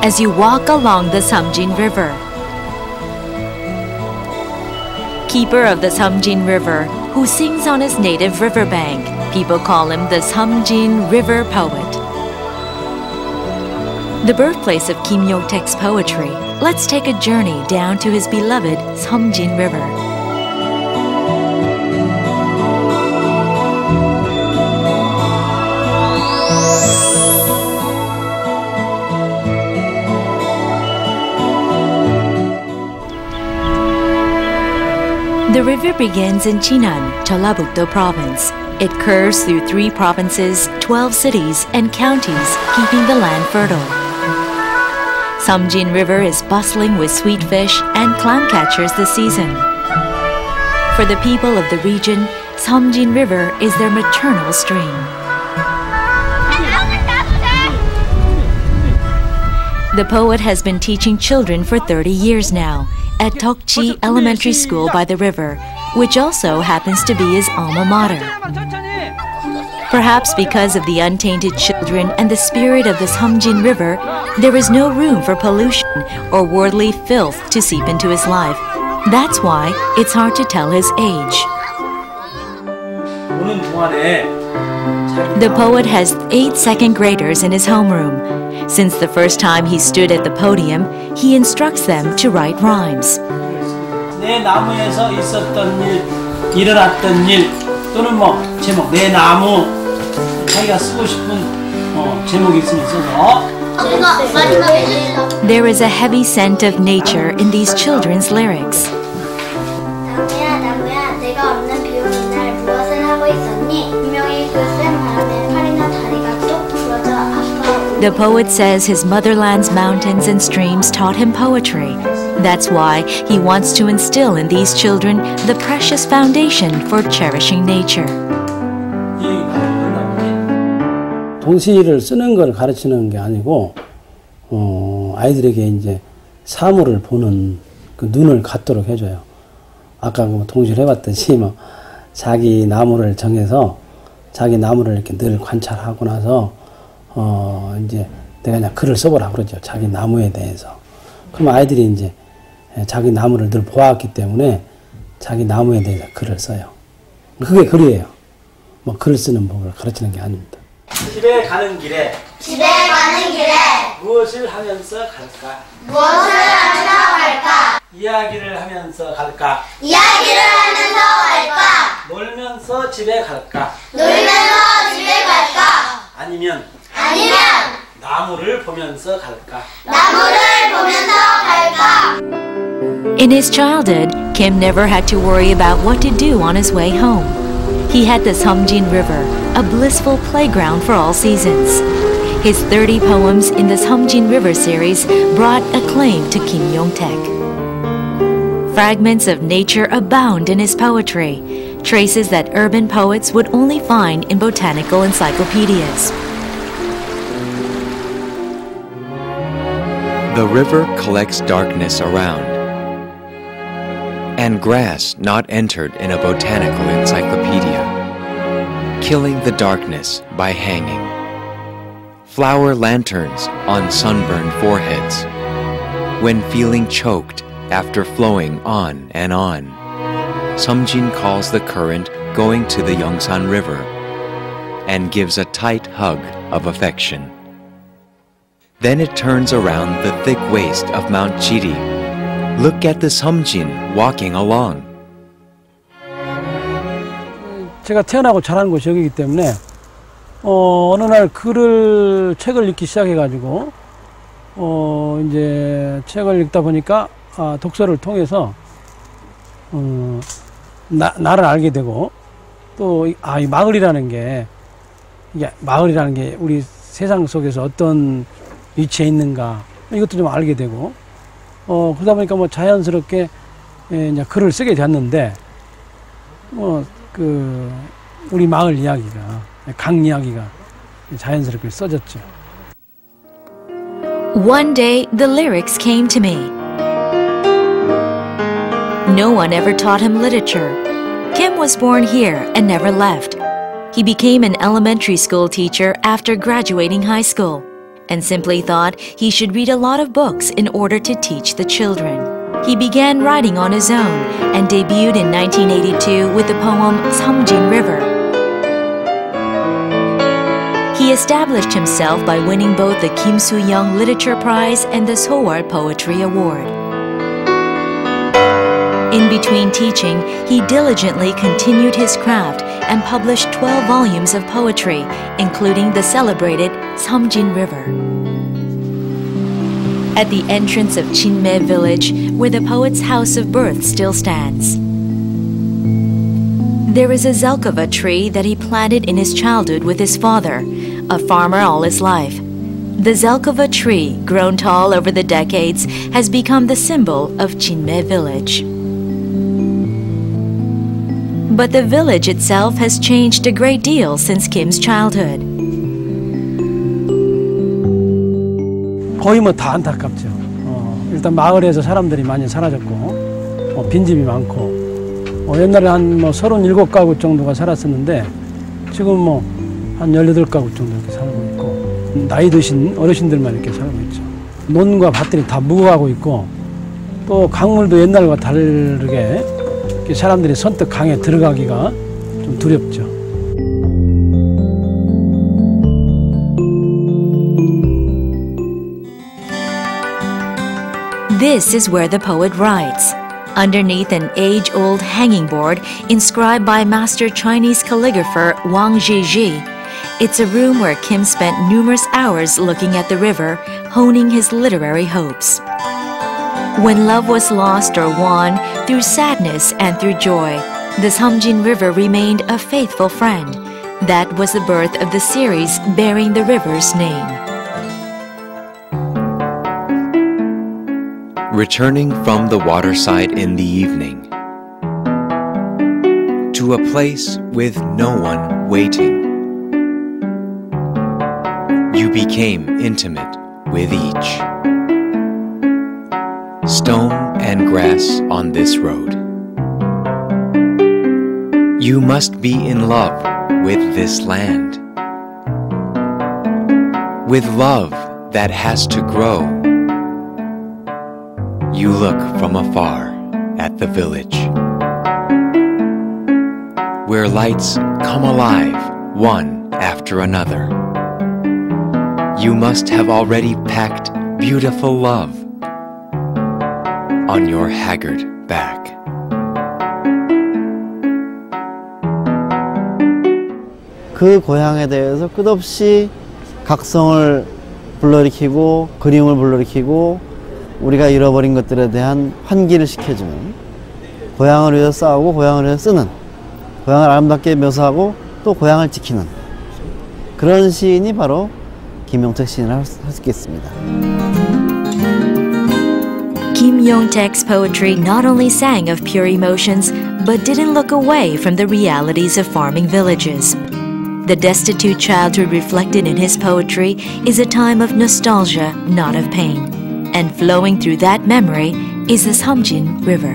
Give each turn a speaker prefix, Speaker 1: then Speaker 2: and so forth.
Speaker 1: as you walk along the Seomjingang River. Keeper of the Seomjingang River, who sings on his native riverbank, people call him the Seomjingang River Poet. The birthplace of Yong Taik's poetry, let's take a journey down to his beloved Seomjingang River. The river begins in Jinan, Jeollabuk Province. It curves through 3 provinces, 12 cities, and counties, keeping the land fertile. Seomjingang River is bustling with sweet fish and clam catchers this season. For the people of the region, Seomjingang River is their maternal stream. The poet has been teaching children for 30 years now at Kkeojiji Elementary School by the river, which also happens to be his alma mater. Perhaps because of the untainted children and the spirit of the Seomjingang River, there is no room for pollution or worldly filth to seep into his life. That's why it's hard to tell his age. The poet has 8 second graders in his homeroom. Since the first time he stood at the podium, he instructs them to write rhymes.
Speaker 2: 내 나무에서 있었던 일, 일어났던 일, 또는 제목, 내 나무, 자기가 쓰고 싶은 제목이 있으면 써서.
Speaker 1: There is a heavy scent of nature in these children's lyrics.
Speaker 3: 나무야, 나무야, 내가 없는 비 오는 날 무엇을 하고 있었니? 분명히 그 센 바람에 팔이나 다리가 뚝 부러져 아파.
Speaker 1: The poet says his motherland's mountains and streams taught him poetry. That's why he wants to instill in these children the precious foundation for cherishing nature.
Speaker 4: 동시를 쓰는 걸 가르치는 게 아니고 아이들에게 이제 사물을 보는 그 눈을 갖도록 해줘요. 아까 동시를 해봤듯이 자기 나무를 정해서 자기 나무를 이렇게 늘 관찰하고 나서 이제 내가 그냥 글을 써보라 그러죠. 자기 나무에 대해서. 그럼 아이들이 이제 자기 나무를 늘 보았기 때문에 자기 나무에 대해서 글을 써요. 그게 글이에요. 글 쓰는 법을 가르치는 게 아닙니다.
Speaker 2: 집에 가는 길에 무엇을 하면서 갈까? 이야기를 하면서 갈까? 놀면서 집에 갈까? 아니면 나무를 보면서 갈까?
Speaker 1: In his childhood, Kim never had to worry about what to do on his way home. He had the Seomjingang River, a blissful playground for all seasons. His 30 poems in the Seomjingang River series brought acclaim to Yong Taik. Fragments of nature abound in his poetry, traces that urban poets would only find in botanical encyclopedias.
Speaker 5: The river collects darkness around, and grass not entered in a botanical encyclopedia, killing the darkness by hanging. Flower lanterns on sunburned foreheads, when feeling choked after flowing on and on. Seomjin calls the current going to the Yongsan River and gives a tight hug of affection. Then it turns around the thick waste of Mount Jiri. Look at the Seomjin walking along.
Speaker 4: 제가 태어나고 자란 곳이 여기이기 때문에 어느 날 책을 읽기 시작해가지고 이제 책을 읽다 보니까 독서를 통해서 나를 알게 되고 또 이 마을이라는 게 우리 세상 속에서 어떤 위치에 있는가 이것도 좀 알게 되고 그러다 보니까 자연스럽게 이제 글을 쓰게 됐는데 우리 마을 이야기가 강 이야기가 자연스럽게 써졌죠.
Speaker 1: One day the lyrics came to me. No one ever taught him literature. Kim was born here and never left. He became an elementary school teacher after graduating high school. and simply thought he should read a lot of books in order to teach the children. He began writing on his own and debuted in 1982 with the poem Seomjingang River. He established himself by winning both the Kim Soo-young Literature Prize and the Sowol Poetry Award. In between teaching, he diligently continued his craft and published 12 volumes of poetry, including the celebrated Seomjingang River. At the entrance of Changbi village, where the poet's house of birth still stands, there is a zelkova tree that he planted in his childhood with his father, a farmer all his life. The zelkova tree, grown tall over the decades, has become the symbol of Changbi village. But the village itself has changed a great deal since Kim's childhood.
Speaker 4: 거의 뭐 다 안타깝죠. 일단 마을에서 사람들이 많이 사라졌고, 빈집이 많고, 옛날에 한 37가구 정도가 살았었는데, 지금 한 18가구 정도 이렇게 살고 있고, 나이 드신 어르신들만 이렇게 살고 있죠. 논과 밭들이 다 묵어가고 있고, 또 강물도 옛날과 다르게 사람들이 선뜻 강에 들어가기가 좀 두렵죠.
Speaker 1: This is where the poet writes. Underneath an age-old hanging board inscribed by master Chinese calligrapher Wang Zhizhi, it's a room where Kim spent numerous hours looking at the river, honing his literary hopes. When love was lost or won, through sadness and through joy, the Seomjingang River remained a faithful friend. That was the birth of the series bearing the river's name.
Speaker 5: Returning from the waterside in the evening to a place with no one waiting, you became intimate with each. Stone and grass on this road. You must be in love with this land, with love that has to grow. You look from afar at the village, where lights come alive one after another. You must have already packed beautiful love on your haggard back.
Speaker 6: 그 고향에 대해서 끝없이 각성을 불러일으키고 그림을 불러일으키고 우리가 잃어버린 것들에 대한 환기를 시켜주는, 고향을 위해서 싸우고 고향을 위해서 쓰는, 고향을 아름답게 묘사하고 또 고향을 지키는 그런 시인이 바로 김용택 시인을 할 수 있겠습니다.
Speaker 1: Yong Taik's poetry not only sang of pure emotions, but didn't look away from the realities of farming villages. The destitute childhood reflected in his poetry is a time of nostalgia, not of pain. And flowing through that memory is the Seomjingang River.